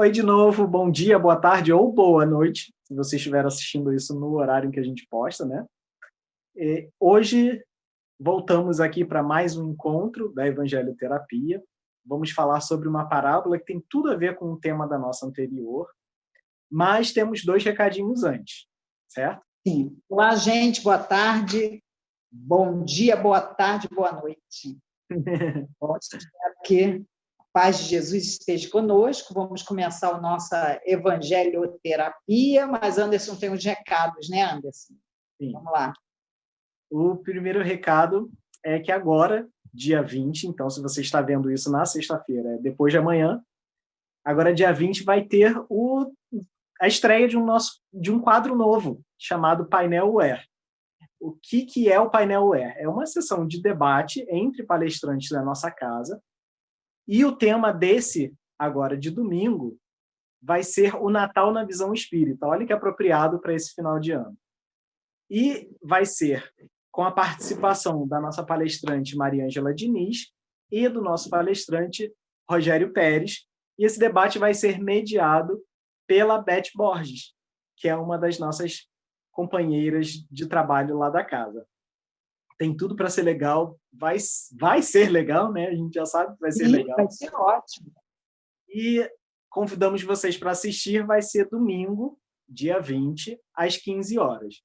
Oi de novo, bom dia, boa tarde ou boa noite, se você estiver assistindo isso no horário em que a gente posta, né? Hoje voltamos aqui para mais um encontro da Evangelioterapia. Vamos falar sobre uma parábola que tem tudo a ver com o tema da nossa anterior, mas temos dois recadinhos antes, certo? Sim. Olá, gente, boa tarde, bom dia, boa tarde, boa noite. Bom, espero que a paz de Jesus esteja conosco. Vamos começar a nossa evangelioterapia, mas Anderson tem uns recados, né, Anderson? Sim. Vamos lá. O primeiro recado é que agora, dia 20, então se você está vendo isso na sexta-feira, depois de amanhã, agora dia 20 vai ter a estreia de um quadro novo, chamado Painel UER. O que é o Painel UER? É uma sessão de debate entre palestrantes da nossa casa, e o tema desse, agora de domingo, vai ser o Natal na visão espírita. Olha que apropriado para esse final de ano. E vai ser com a participação da nossa palestrante Mariângela Diniz e do nosso palestrante Rogério Pérez, e esse debate vai ser mediado pela Beth Borges, que é uma das nossas companheiras de trabalho lá da casa. Tem tudo para ser legal, vai ser legal, né? A gente já sabe que vai ser legal. Vai ser ótimo. E convidamos vocês para assistir, vai ser domingo, dia 20, às 15 horas.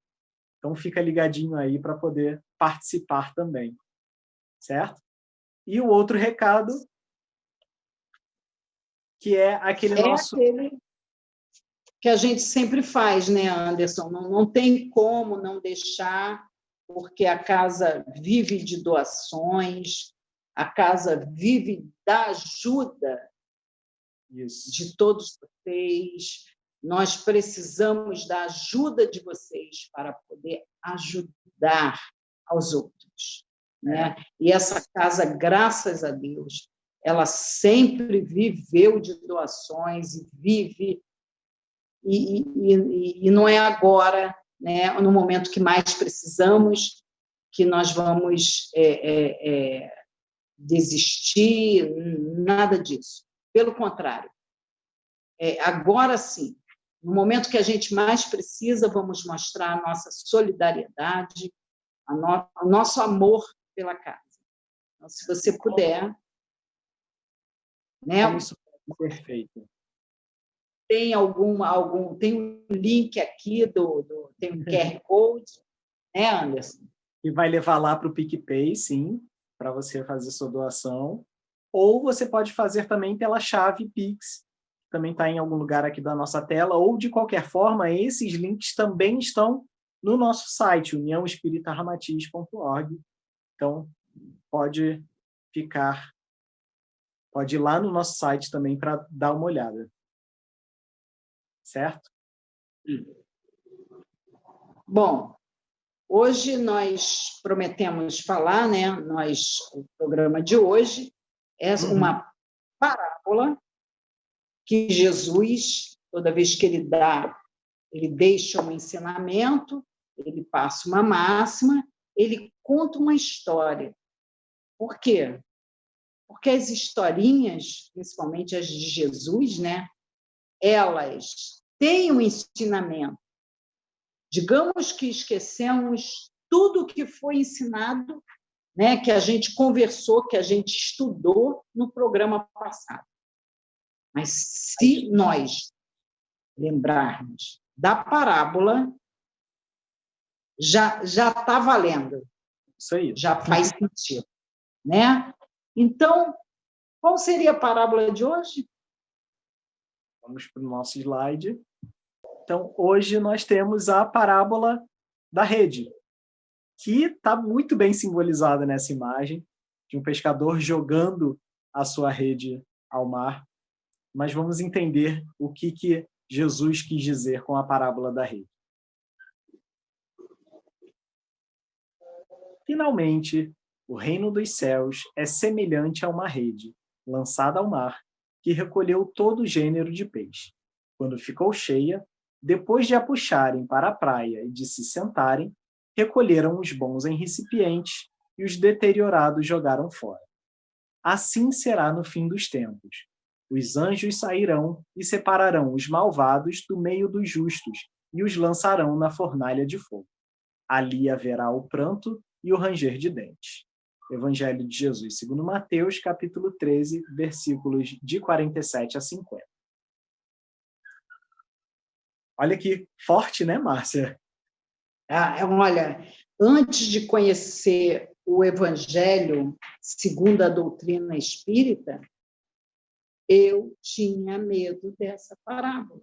Então fica ligadinho aí para poder participar também, certo? E o outro recado, que é aquele aquele que a gente sempre faz, né, Anderson? Não tem como não deixar, porque a casa vive de doações, a casa vive da ajuda de todos vocês. Nós precisamos da ajuda de vocês para poder ajudar aos outros, né? E essa casa, graças a Deus, ela sempre viveu de doações e vive, e não é agora, né, no momento que mais precisamos, que nós vamos desistir, nada disso. Pelo contrário, agora sim, no momento que a gente mais precisa, vamos mostrar a nossa solidariedade, o nosso amor pela casa. Então, se você puder, né? Isso é perfeito. Tem tem um link aqui tem um QR Code, né, Anderson? E vai levar lá para o PicPay, sim, para você fazer sua doação. Ou você pode fazer também pela chave Pix, que também está em algum lugar aqui da nossa tela, ou de qualquer forma, esses links também estão no nosso site, uniãoespiritaramatiz.org. Então, pode ir lá no nosso site também para dar uma olhada. Certo? Bom, hoje nós prometemos falar, né? O programa de hoje é uma parábola que Jesus, toda vez que ele deixa um ensinamento, ele passa uma máxima, ele conta uma história. Por quê? Porque as historinhas, principalmente as de Jesus, né? Elas têm um ensinamento. Digamos que esquecemos tudo que foi ensinado, né, que a gente conversou, que a gente estudou no programa passado. Mas se nós lembrarmos da parábola, já está valendo. Isso aí. Já faz sentido, né? Então, qual seria a parábola de hoje? Vamos para o nosso slide. Então, hoje nós temos a parábola da rede, que está muito bem simbolizada nessa imagem, de um pescador jogando a sua rede ao mar. Mas vamos entender o que Jesus quis dizer com a parábola da rede. Finalmente, o reino dos céus é semelhante a uma rede, lançada ao mar, que recolheu todo gênero de peixe. Quando ficou cheia, depois de a puxarem para a praia e de se sentarem, recolheram os bons em recipientes e os deteriorados jogaram fora. Assim será no fim dos tempos. Os anjos sairão e separarão os malvados do meio dos justos e os lançarão na fornalha de fogo. Ali haverá o pranto e o ranger de dentes. Evangelho de Jesus segundo Mateus, capítulo 13, versículos de 47 a 50. Olha que forte, né, Márcia? Olha, antes de conhecer o Evangelho segundo a doutrina espírita, eu tinha medo dessa parábola.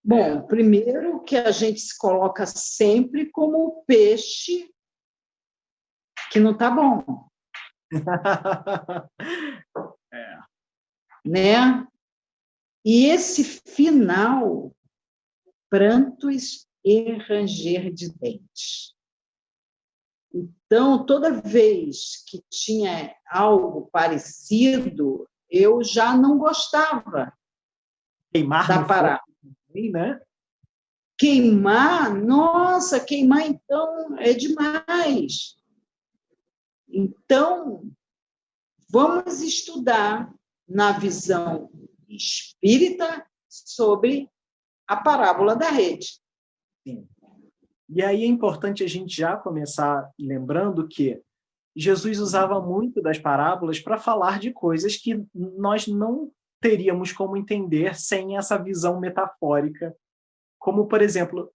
Bom, primeiro que a gente se coloca sempre como o peixe que não está bom. Né? E esse final, prantos e ranger de dentes. Então, toda vez que tinha algo parecido, eu já não gostava da parábola. Né? Queimar, nossa, queimar então é demais. Então, vamos estudar na visão espírita sobre a parábola da rede. Sim. E aí é importante a gente já começar lembrando que Jesus usava muito das parábolas para falar de coisas que nós não teríamos como entender sem essa visão metafórica, como, por exemplo,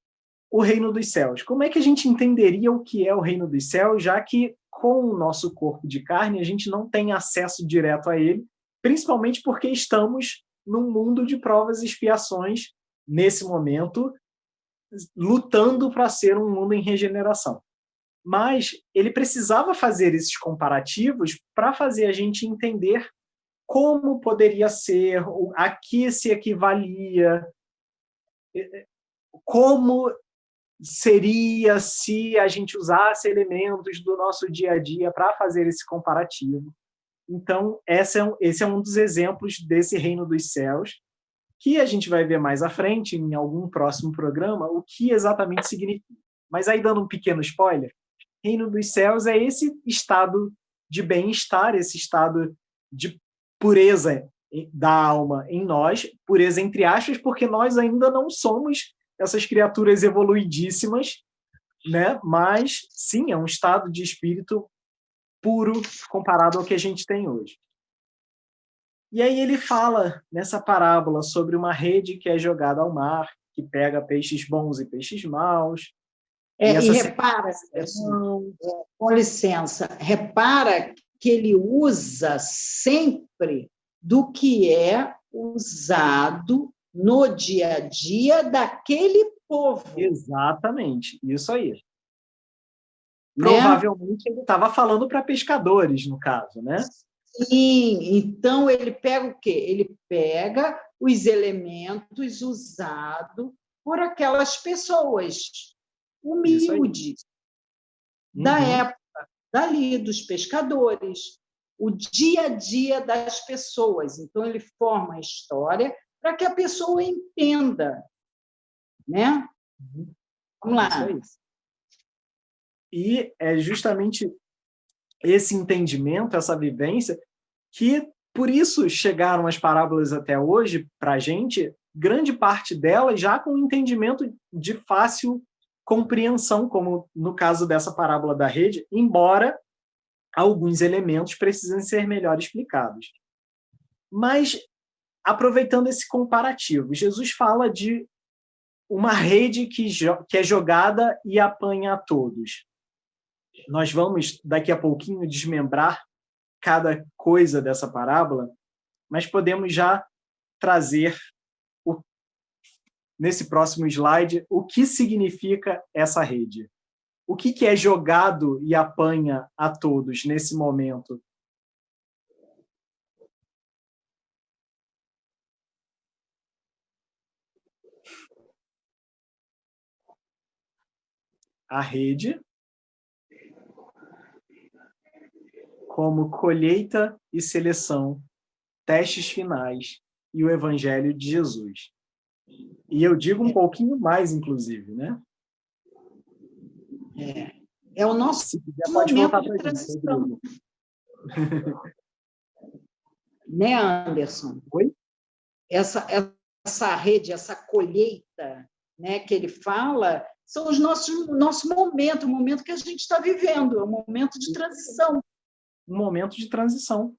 o reino dos céus. Como é que a gente entenderia o que é o reino dos céus, já que com o nosso corpo de carne a gente não tem acesso direto a ele, principalmente porque estamos num mundo de provas e expiações nesse momento, lutando para ser um mundo em regeneração. Mas ele precisava fazer esses comparativos para fazer a gente entender como poderia ser, a que se equivalia, como seria se a gente usasse elementos do nosso dia a dia para fazer esse comparativo. Então, esse é um dos exemplos desse reino dos céus, que a gente vai ver mais à frente, em algum próximo programa, o que exatamente significa. Mas aí, dando um pequeno spoiler, reino dos céus é esse estado de bem-estar, esse estado de pureza da alma em nós, pureza entre aspas, porque nós ainda não somos essas criaturas evoluidíssimas, né? Mas, sim, é um estado de espírito puro comparado ao que a gente tem hoje. E aí ele fala nessa parábola sobre uma rede que é jogada ao mar, que pega peixes bons e peixes maus. E repara, com licença, repara que ele usa sempre do que é usado no dia a dia daquele povo. Exatamente, isso aí. Né? Provavelmente ele estava falando para pescadores, no caso, né? Sim, então ele pega o quê? Ele pega os elementos usados por aquelas pessoas humildes da época, dali, dos pescadores, o dia a dia das pessoas. Então, ele forma a história para que a pessoa entenda, né? Vamos lá. E é justamente esse entendimento, essa vivência, que por isso chegaram as parábolas até hoje para a gente, grande parte delas já com entendimento de fácil compreensão, como no caso dessa parábola da rede, embora alguns elementos precisem ser melhor explicados. Mas, aproveitando esse comparativo, Jesus fala de uma rede que é jogada e apanha a todos. Nós vamos, daqui a pouquinho, desmembrar cada coisa dessa parábola, mas podemos já trazer, nesse próximo slide, o que significa essa rede. O que é jogado e apanha a todos nesse momento? A rede como colheita e seleção, testes finais e o Evangelho de Jesus. E eu digo um pouquinho mais, inclusive, né? É o nosso Se quiser, pode voltar para a gente, transição. né, Anderson? Oi? Essa rede, essa colheita, né, que ele fala, são os nosso momento, o momento que a gente está vivendo, é um momento de transição. Um momento de transição.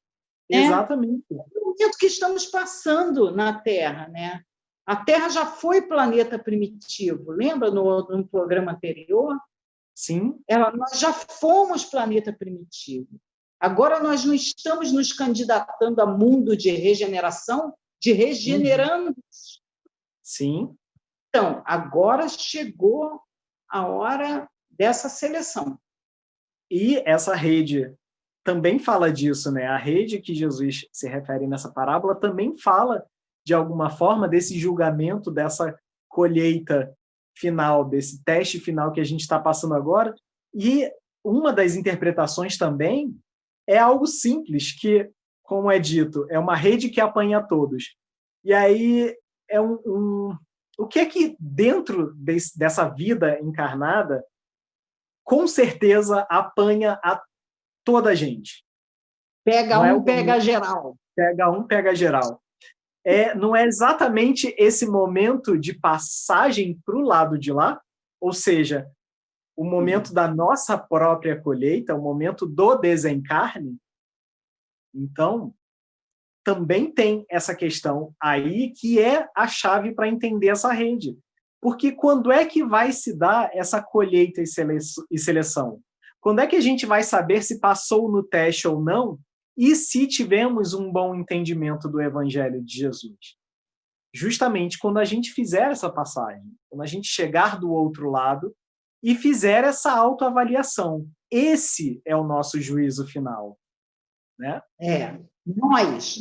Né? Exatamente. É o momento que estamos passando na Terra, né? A Terra já foi planeta primitivo, lembra no programa anterior? Sim. Nós já fomos planeta primitivo. Agora nós não estamos nos candidatando a mundo de regeneração, de regenerando. Sim. Então, agora chegou a hora dessa seleção. E essa rede também fala disso, né? A rede que Jesus se refere nessa parábola também fala, de alguma forma, desse julgamento, dessa colheita final, desse teste final que a gente está passando agora. E uma das interpretações também é algo simples, que, como é dito, é uma rede que apanha todos. E aí é o que é que dentro dessa vida encarnada, com certeza apanha a toda a gente. Pega não um, pega geral. Pega um, pega geral. Não é exatamente esse momento de passagem para o lado de lá, ou seja, o momento da nossa própria colheita, o momento do desencarne. Então, também tem essa questão aí que é a chave para entender essa rede. Porque quando é que vai se dar essa colheita e seleção? Quando é que a gente vai saber se passou no teste ou não e se tivemos um bom entendimento do Evangelho de Jesus? Justamente quando a gente fizer essa passagem, quando a gente chegar do outro lado e fizer essa autoavaliação. Esse é o nosso juízo final. Né? Nós.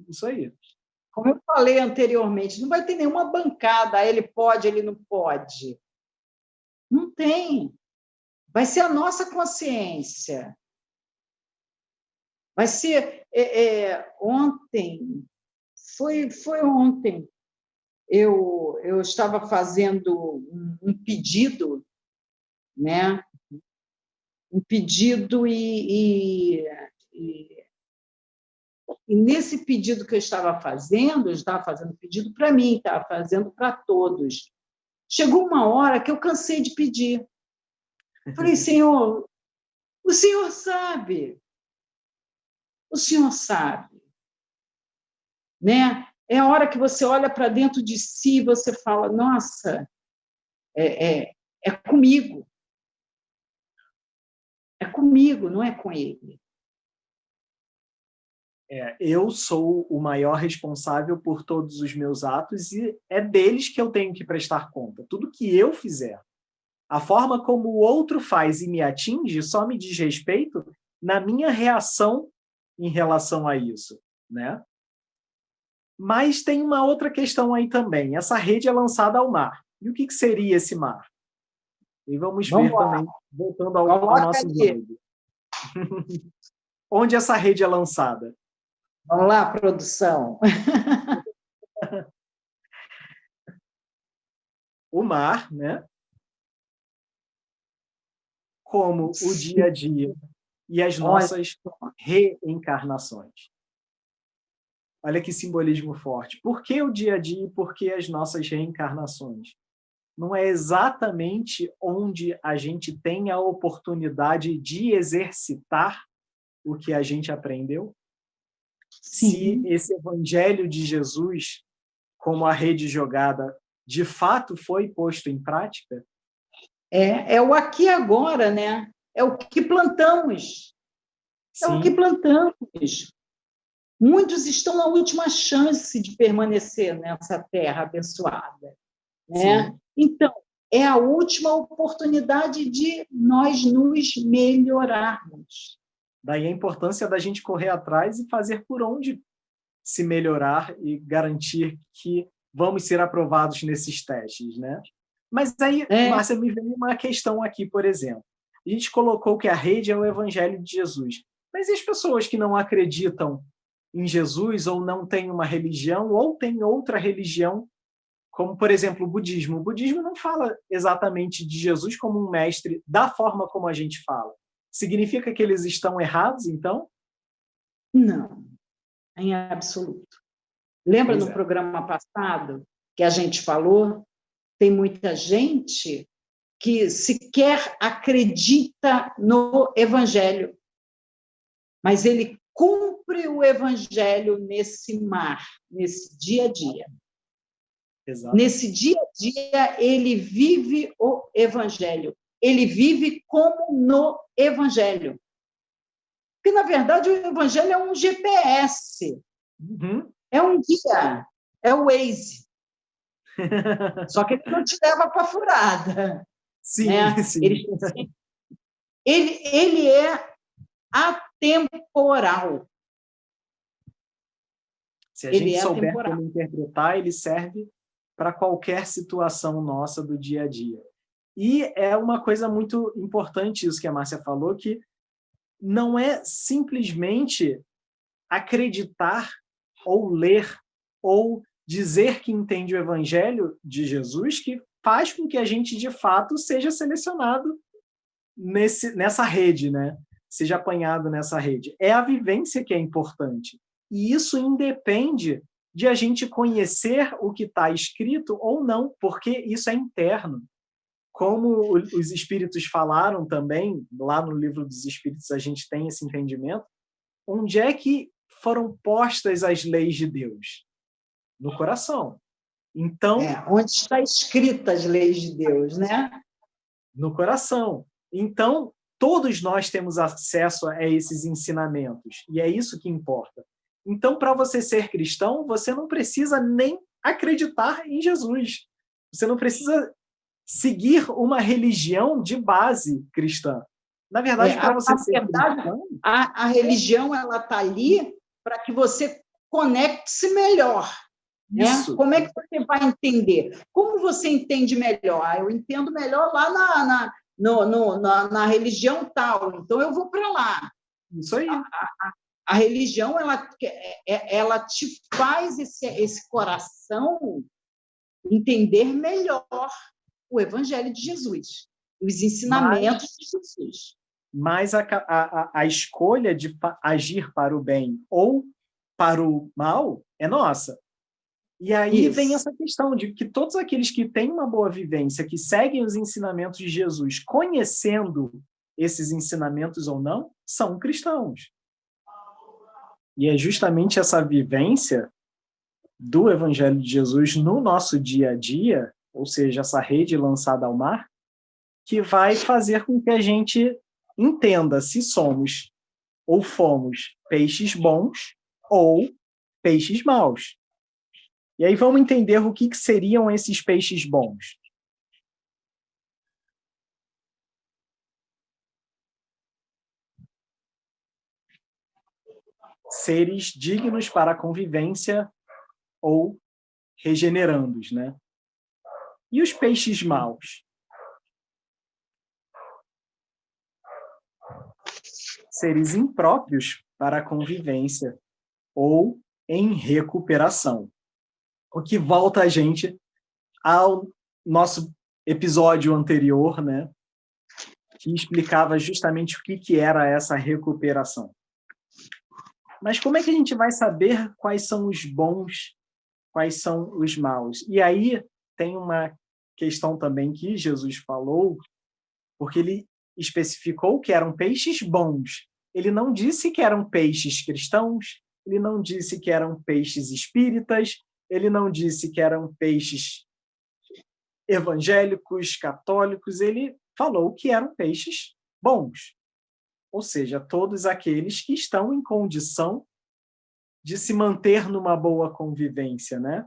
Isso aí. Como eu falei anteriormente, não vai ter nenhuma bancada, ele pode, ele não pode. Não tem. Vai ser a nossa consciência. Vai ser ontem, foi ontem, eu estava fazendo um pedido, né? Um pedido e nesse pedido que eu estava fazendo pedido para mim, estava fazendo para todos. Chegou uma hora que eu cansei de pedir. Falei, Senhor, o Senhor sabe. O Senhor sabe. Né? É a hora que você olha para dentro de si e você fala, nossa, é comigo. É comigo, não é com ele. Eu sou o maior responsável por todos os meus atos e é deles que eu tenho que prestar conta. Tudo que eu fizer. A forma como o outro faz e me atinge só me diz respeito na minha reação em relação a isso. Né? Mas tem uma outra questão aí também. Essa rede é lançada ao mar. E o que seria esse mar? E vamos ver lá. também, voltando ao nosso slide. Onde essa rede é lançada? Vamos lá, produção. O mar, né? Como o dia a dia e as nossas reencarnações. Olha que simbolismo forte. Por que o dia a dia e por que as nossas reencarnações? Não é exatamente onde a gente tem a oportunidade de exercitar o que a gente aprendeu? Sim. Se esse evangelho de Jesus, como a rede jogada, de fato foi posto em prática? É o aqui e agora, né? É o que plantamos. Sim. É o que plantamos. Muitos estão na última chance de permanecer nessa terra abençoada. Né? Então, é a última oportunidade de nós nos melhorarmos. Daí a importância da gente correr atrás e fazer por onde se melhorar e garantir que vamos ser aprovados nesses testes, né? Mas aí, Márcia, me veio uma questão aqui, por exemplo. A gente colocou que a rede é o Evangelho de Jesus. Mas e as pessoas que não acreditam em Jesus ou não têm uma religião ou têm outra religião, como, por exemplo, o budismo? O budismo não fala exatamente de Jesus como um mestre da forma como a gente fala. Significa que eles estão errados, então? Não, em absoluto. Lembra Pois no é. programa passado que a gente falou? Tem muita gente que sequer acredita no Evangelho, mas ele cumpre o Evangelho nesse mar, nesse dia a dia. Exato. Nesse dia a dia, ele vive o Evangelho. Ele vive como no Evangelho. Porque, na verdade, o Evangelho é um GPS, Uhum. é um guia, é o Waze. Só que ele não te leva para a furada. Sim, Né? sim. Ele é atemporal. Se a Ele gente é souber atemporal. como interpretar, ele serve para qualquer situação nossa do dia a dia. E é uma coisa muito importante isso que a Márcia falou, que não é simplesmente acreditar ou ler ou dizer que entende o evangelho de Jesus que faz com que a gente, de fato, seja selecionado nessa rede, né? Seja apanhado nessa rede. É a vivência que é importante. E isso independe de a gente conhecer o que está escrito ou não, porque isso é interno. Como os espíritos falaram também, lá no livro dos espíritos a gente tem esse entendimento, onde é que foram postas as leis de Deus? No coração. Então, onde está escrita as leis de Deus, né? No coração. Então, todos nós temos acesso a esses ensinamentos, e é isso que importa. Então, para você ser cristão, você não precisa nem acreditar em Jesus. Você não precisa seguir uma religião de base cristã. Na verdade, para você Na ser verdade, cristão... a religião está ali para que você conecte-se melhor. Né? Isso. Como é que você vai entender? Como você entende melhor? Eu entendo melhor lá na religião tal, então eu vou para lá. Isso aí. A religião ela te faz esse coração entender melhor o Evangelho de Jesus, os ensinamentos de Jesus. Mas a escolha de agir para o bem ou para o mal é nossa. E aí vem essa questão de que todos aqueles que têm uma boa vivência, que seguem os ensinamentos de Jesus, conhecendo esses ensinamentos ou não, são cristãos. E é justamente essa vivência do Evangelho de Jesus no nosso dia a dia, ou seja, essa rede lançada ao mar, que vai fazer com que a gente entenda se somos ou fomos peixes bons ou peixes maus. E aí vamos entender o que seriam esses peixes bons. Seres dignos para a convivência ou regenerandos, né? E os peixes maus? Seres impróprios para a convivência ou em recuperação. O que volta a gente ao nosso episódio anterior, né? Que explicava justamente o que era essa recuperação. Mas como é que a gente vai saber quais são os bons, quais são os maus? E aí tem uma questão também que Jesus falou, porque ele especificou que eram peixes bons. Ele não disse que eram peixes cristãos, ele não disse que eram peixes espíritas, ele não disse que eram peixes evangélicos, católicos, ele falou que eram peixes bons. Ou seja, todos aqueles que estão em condição de se manter numa boa convivência, né?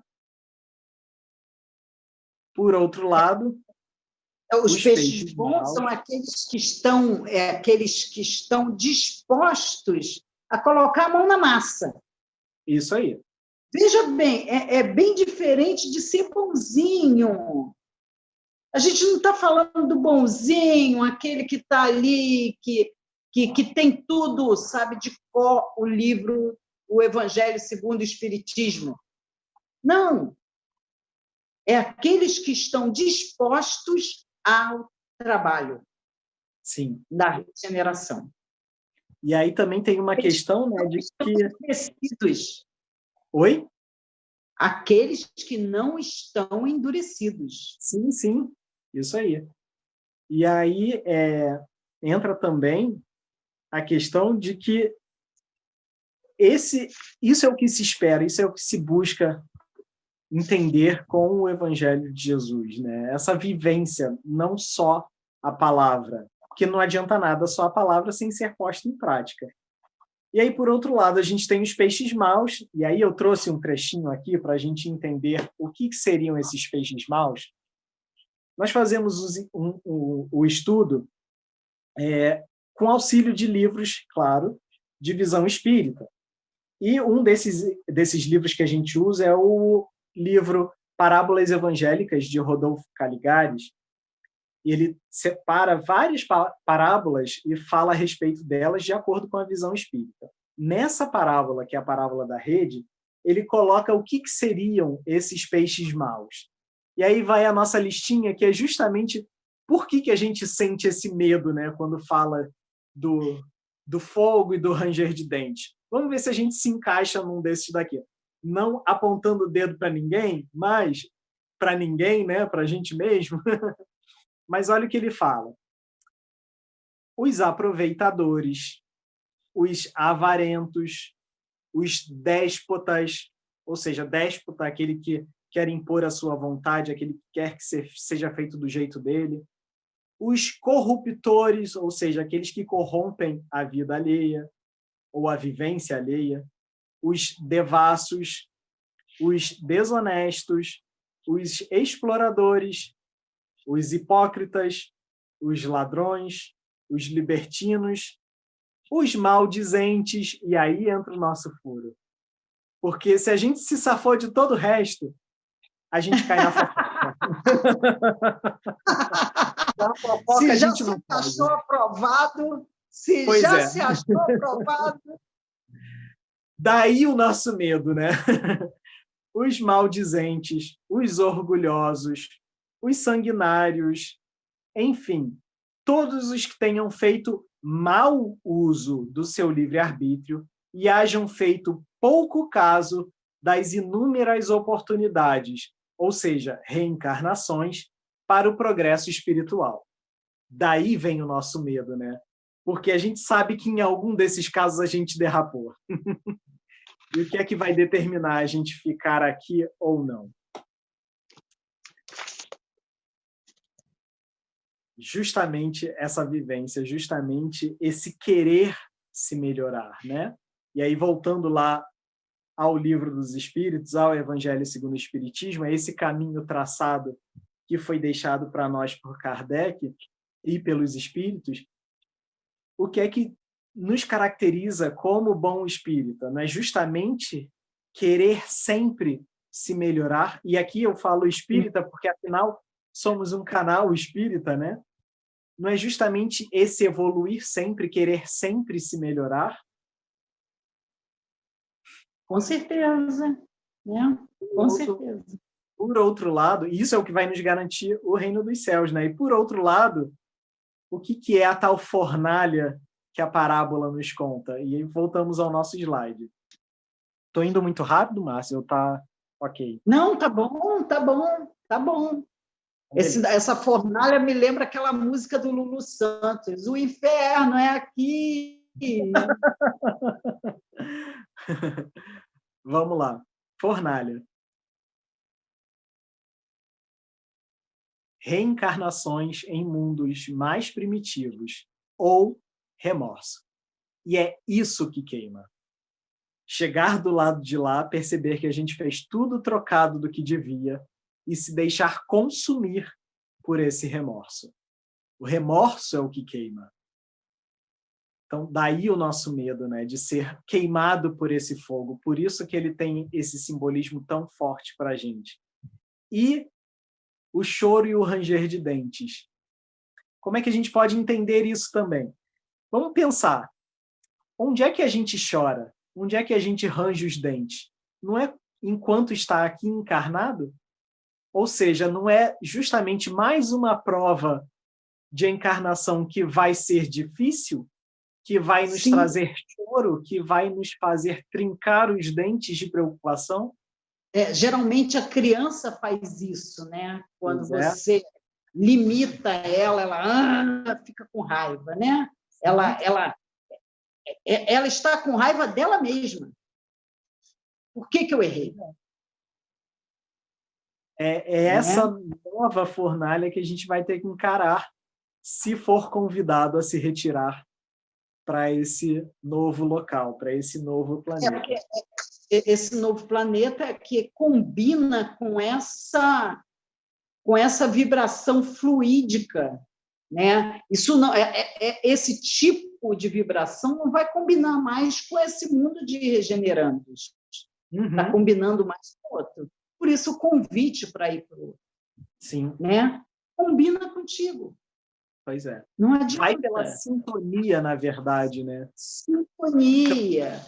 Por outro lado, os peixes bons maus são aqueles que estão dispostos a colocar a mão na massa. Isso aí. Veja bem, é bem diferente de ser bonzinho. A gente não está falando do bonzinho, aquele que está ali, que tem tudo, sabe, de cor, o livro, o Evangelho segundo o Espiritismo. Não. É aqueles que estão dispostos ao trabalho. Sim. Da regeneração. E aí também tem uma questão, né, de que... Endurecidos. Oi? Aqueles que não estão endurecidos. Sim, sim, isso aí. E aí entra também a questão de que isso é o que se espera, isso é o que se busca entender com o Evangelho de Jesus, né? Essa vivência, não só a palavra, porque não adianta nada só a palavra sem ser posta em prática. E aí, por outro lado, a gente tem os peixes maus, e aí eu trouxe um trechinho aqui para a gente entender o que seriam esses peixes maus. Nós fazemos o estudo com auxílio de livros, claro, de visão espírita. E um desses livros que a gente usa é o livro Parábolas Evangélicas, de Rodolfo Caligares. E ele separa várias parábolas e fala a respeito delas de acordo com a visão espírita. Nessa parábola, que é a parábola da rede, ele coloca o que seriam esses peixes maus. E aí vai a nossa listinha, que é justamente por que a gente sente esse medo, né, quando fala do fogo e do ranger de dente. Vamos ver se a gente se encaixa num desses daqui. Não apontando o dedo para ninguém, mas para ninguém, né, para a gente mesmo. Mas olha o que ele fala. Os aproveitadores, os avarentos, os déspotas, ou seja, déspota, aquele que quer impor a sua vontade, aquele que quer que seja feito do jeito dele, os corruptores, ou seja, aqueles que corrompem a vida alheia ou a vivência alheia, os devassos, os desonestos, os exploradores, os hipócritas, os ladrões, os libertinos, os maldizentes, e aí entra o nosso furo. Porque se a gente se safou de todo o resto, a gente cai na fofoca. Na fofoca se a gente já se achou aprovado, se achou aprovado... Daí o nosso medo, né? Os maldizentes, os orgulhosos, os sanguinários, enfim, todos os que tenham feito mau uso do seu livre-arbítrio e hajam feito pouco caso das inúmeras oportunidades, ou seja, reencarnações, para o progresso espiritual. Daí vem o nosso medo, né? Porque a gente sabe que em algum desses casos a gente derrapou. E o que é que vai determinar a gente ficar aqui ou não? Justamente essa vivência, justamente esse querer se melhorar, né? E aí, voltando lá ao Livro dos Espíritos, ao Evangelho segundo o Espiritismo, é esse caminho traçado que foi deixado para nós por Kardec e pelos Espíritos. O que é que nos caracteriza como bom espírita? Não é justamente querer sempre se melhorar? E aqui eu falo espírita porque, afinal, somos um canal espírita, né? Não é justamente esse evoluir sempre, querer sempre se melhorar? Com certeza, né? Com certeza. Por outro lado, isso é o que vai nos garantir o reino dos céus, né? E por outro lado, o que é a tal fornalha que a parábola nos conta? E aí voltamos ao nosso slide. Estou indo muito rápido, Márcio? Ou tá ok? Não, tá bom, tá bom, tá bom. Essa fornalha me lembra aquela música do Lulu Santos, o inferno é aqui. Vamos lá. Fornalha. Reencarnações em mundos mais primitivos ou remorso. E é isso que queima. Chegar do lado de lá, perceber que a gente fez tudo trocado do que devia e se deixar consumir por esse remorso. O remorso é o que queima. Então, daí o nosso medo, né, de ser queimado por esse fogo. Por isso que ele tem esse simbolismo tão forte para a gente. E o choro e o ranger de dentes. Como é que a gente pode entender isso também? Vamos pensar. Onde é que a gente chora? Onde é que a gente range os dentes? Não é enquanto está aqui encarnado? Ou seja, não é justamente mais uma prova de encarnação que vai ser difícil, que vai nos Sim. trazer choro, que vai nos fazer trincar os dentes de preocupação? Geralmente a criança faz isso, né? Quando Pois é. você limita ela, ela fica com raiva, né? Ela está com raiva dela mesma. Por que eu errei? É essa nova fornalha que a gente vai ter que encarar se for convidado a se retirar para esse novo local, para esse novo planeta. Esse novo planeta que combina com essa vibração fluídica, né? Isso não esse tipo de vibração não vai combinar mais com esse mundo de regenerandos. Está combinando mais com o outro. Por isso, o convite para ir para o outro. Sim. Né? Combina contigo. Pois é. Não adianta. Vai pela sintonia, na verdade, né? Sintonia.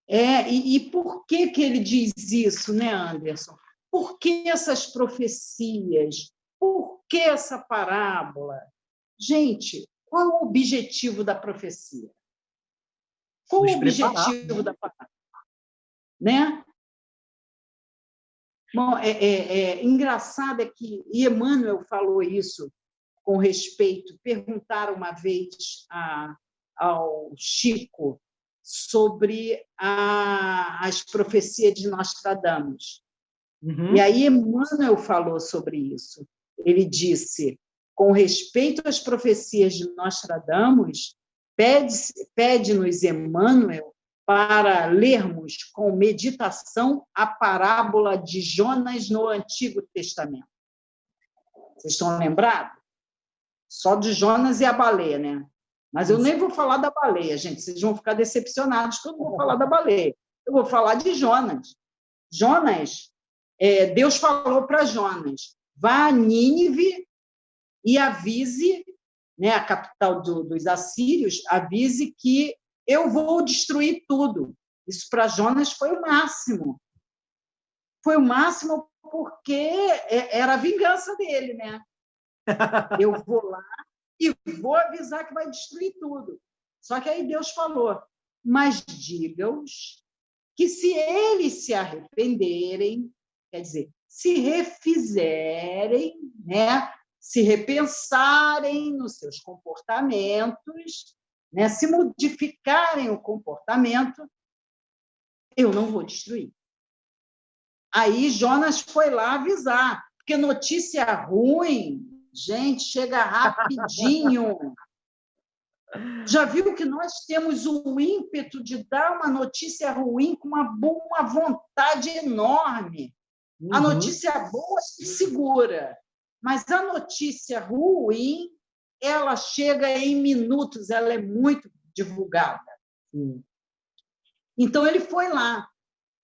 E por que ele diz isso, né, Anderson? Por que essas profecias? Por que essa parábola? Gente, qual é o objetivo da profecia? Qual o objetivo da parábola? Né? Bom, engraçado é que Emmanuel falou isso com respeito. Perguntaram uma vez ao Chico sobre as profecias de Nostradamus. E aí Emmanuel falou sobre isso. Ele disse, com respeito às profecias de Nostradamus, pede-nos Emmanuel para lermos com meditação a parábola de Jonas no Antigo Testamento. Vocês estão lembrados? Só de Jonas e a baleia, né? Mas eu nem vou falar da baleia, gente. Vocês vão ficar decepcionados que eu não vou falar da baleia. Eu vou falar de Jonas. Jonas, Deus falou para Jonas, vá a Nínive e avise, né, a capital dos assírios, avise que eu vou destruir tudo. Isso para Jonas foi o máximo. Foi o máximo porque era a vingança dele, né? Eu vou lá e vou avisar que vai destruir tudo. Só que aí Deus falou, mas diga-os que se eles se arrependerem, quer dizer, se refizerem, né? Se repensarem nos seus comportamentos, né? Se modificarem o comportamento, eu não vou destruir. Aí Jonas foi lá avisar, porque notícia ruim, gente, chega rapidinho. Já viu que nós temos o ímpeto de dar uma notícia ruim com uma vontade enorme. A notícia boa se segura, mas a notícia ruim, ela chega em minutos, ela é muito divulgada. Então, ele foi lá.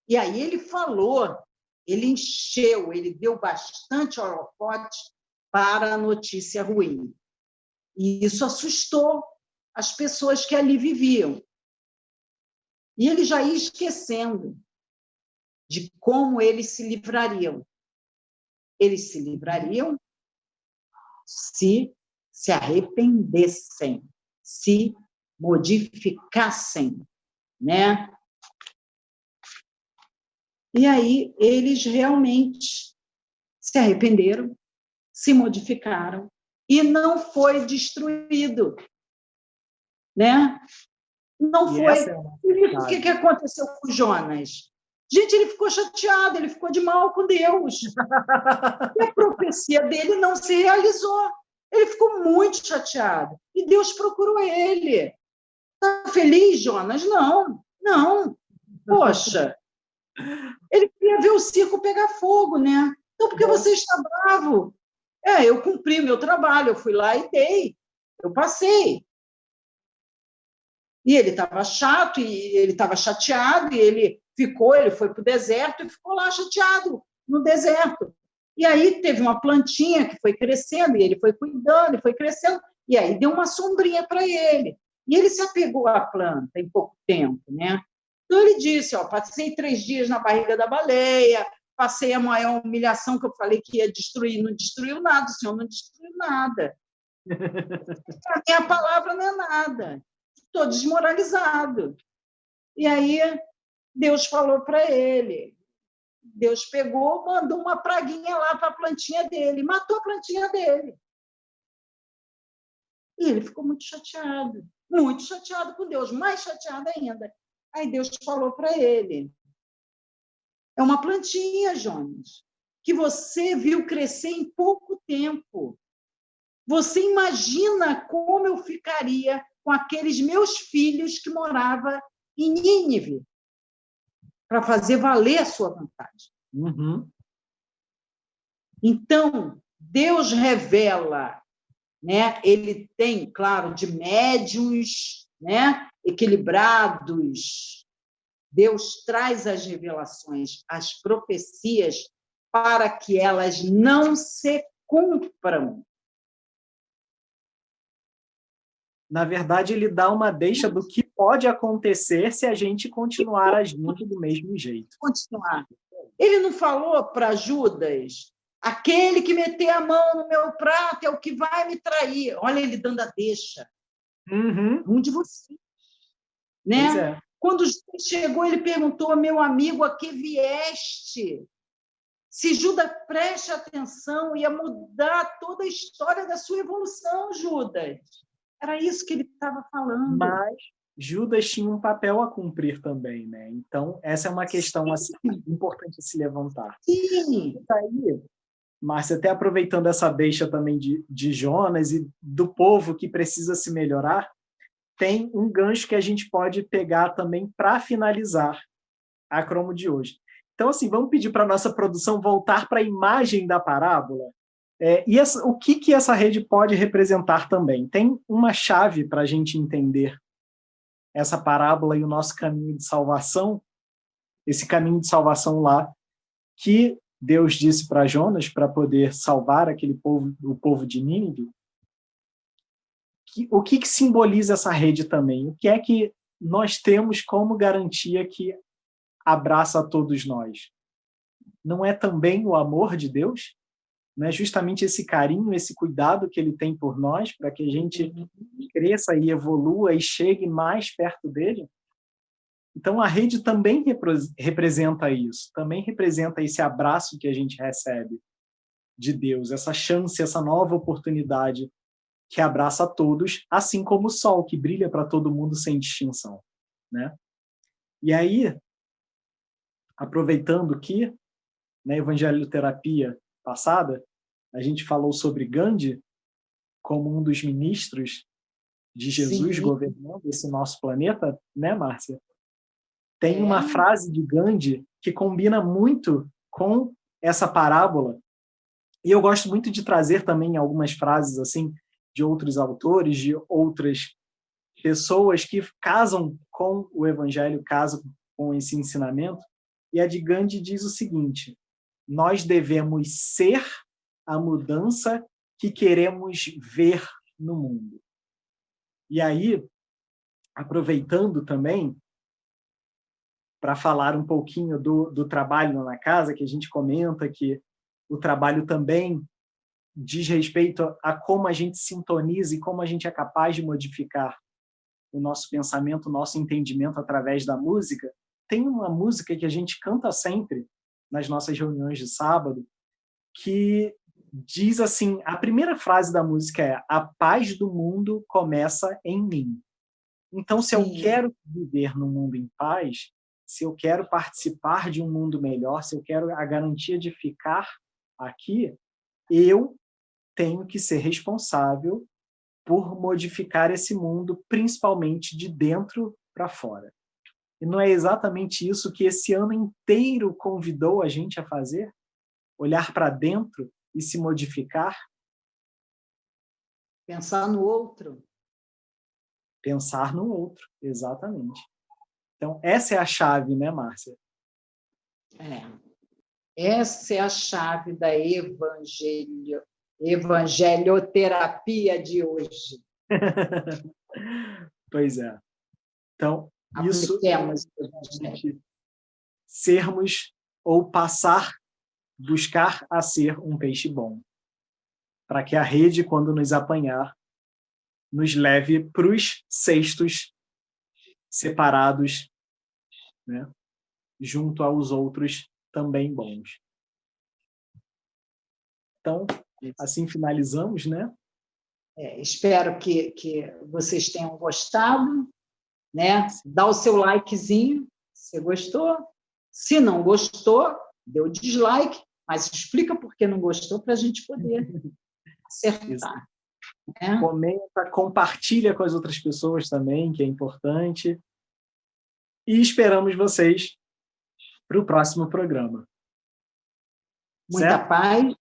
E aí ele falou, ele encheu, ele deu bastante holofote para a notícia ruim. E isso assustou as pessoas que ali viviam. E ele já ia esquecendo de como eles se livrariam. Eles se livrariam se arrependessem, se modificassem, né? E aí eles realmente se arrependeram, se modificaram e não foi destruído, né? Não foi. E o que aconteceu com Jonas? Gente, ele ficou chateado, ele ficou de mal com Deus. E a profecia dele não se realizou. Ele ficou muito chateado. E Deus procurou ele. Está feliz, Jonas? Não, não. Poxa, ele queria ver o circo pegar fogo, né? Então, por que você está bravo? Eu cumpri meu trabalho, eu fui lá e dei. Eu passei. E ele estava chato, e ele estava chateado, e ele foi para o deserto e ficou lá chateado, no deserto. E aí teve uma plantinha que foi crescendo, e ele foi cuidando, e foi crescendo, e aí deu uma sombrinha para ele. E ele se apegou à planta em pouco tempo, né? Então ele disse, passei 3 dias na barriga da baleia, passei a maior humilhação que eu falei que ia destruir, não destruiu nada, o Senhor não destruiu nada. Para mim, a palavra não é nada. Estou desmoralizado. E aí, Deus falou para ele. Deus pegou, mandou uma praguinha lá para a plantinha dele, matou a plantinha dele. E ele ficou muito chateado com Deus, mais chateado ainda. Aí Deus falou para ele: é uma plantinha, Jonas, que você viu crescer em pouco tempo. Você imagina como eu ficaria com aqueles meus filhos que moravam em Nínive, para fazer valer a sua vontade. Uhum. Então, Deus revela, né? Ele tem, claro, de médiuns, né? Equilibrados. Deus traz as revelações, as profecias, para que elas não se cumpram. Na verdade, ele dá uma deixa do que pode acontecer se a gente continuar agindo do mesmo jeito. Continuar. Ele não falou para Judas: aquele que meter a mão no meu prato é o que vai me trair. Olha, ele dando a deixa. Uhum. Um de vocês. Né? Pois é. Quando Judas chegou, ele perguntou: meu amigo, a que vieste? Se Judas preste atenção, ia mudar toda a história da sua evolução, Judas. Era isso que ele estava falando. Mas Judas tinha um papel a cumprir também, né? Então, essa é uma questão assim, importante a se levantar. Sim. E aí, Márcia, até aproveitando essa deixa também de Jonas e do povo que precisa se melhorar, tem um gancho que a gente pode pegar também para finalizar a cromo de hoje. Então, assim, vamos pedir para a nossa produção voltar para a imagem da parábola. O que essa rede pode representar também? Tem uma chave para a gente entender essa parábola e o nosso caminho de salvação, esse caminho de salvação lá, que Deus disse para Jonas para poder salvar aquele povo, o povo de Nínive. O que simboliza essa rede também? O que é que nós temos como garantia que abraça a todos nós? Não é também o amor de Deus? Não é justamente esse carinho, esse cuidado que ele tem por nós, para que a gente cresça e evolua e chegue mais perto dele? Então, a rede também representa isso, também representa esse abraço que a gente recebe de Deus, essa chance, essa nova oportunidade que abraça a todos, assim como o sol, que brilha para todo mundo sem distinção, né? E aí, aproveitando que na evangelioterapia passada, a gente falou sobre Gandhi como um dos ministros de Jesus Sim. governando esse nosso planeta, né, Márcia? Tem uma frase de Gandhi que combina muito com essa parábola, e eu gosto muito de trazer também algumas frases assim de outros autores, de outras pessoas que casam com o evangelho, casam com esse ensinamento, e a de Gandhi diz o seguinte: nós devemos ser a mudança que queremos ver no mundo. E aí, aproveitando também, para falar um pouquinho do trabalho na casa, que a gente comenta que o trabalho também diz respeito a como a gente sintoniza e como a gente é capaz de modificar o nosso pensamento, o nosso entendimento através da música. Tem uma música que a gente canta sempre nas nossas reuniões de sábado, que diz assim, a primeira frase da música é: a paz do mundo começa em mim. Então, se eu quero viver num mundo em paz, se eu quero participar de um mundo melhor, se eu quero a garantia de ficar aqui, eu tenho que ser responsável por modificar esse mundo, principalmente de dentro para fora. E não é exatamente isso que esse ano inteiro convidou a gente a fazer? Olhar para dentro e se modificar? Pensar no outro. Pensar no outro, exatamente. Então, essa é a chave, né, Márcia? Essa é a chave da evangelioterapia de hoje. Pois é. Então, isso Apliquemos sermos ou buscar a ser um peixe bom. Para que a rede, quando nos apanhar, nos leve para os cestos separados, né? Junto aos outros também bons. Então, assim finalizamos, né? Espero que vocês tenham gostado, né? Dá o seu likezinho, se gostou. Se não gostou, dê o dislike, mas explica por que não gostou para a gente poder acertar. Né? Comenta, compartilha com as outras pessoas também, que é importante. E esperamos vocês para o próximo programa. Muita certo? paz,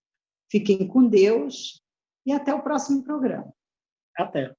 fiquem com Deus e até o próximo programa. Até.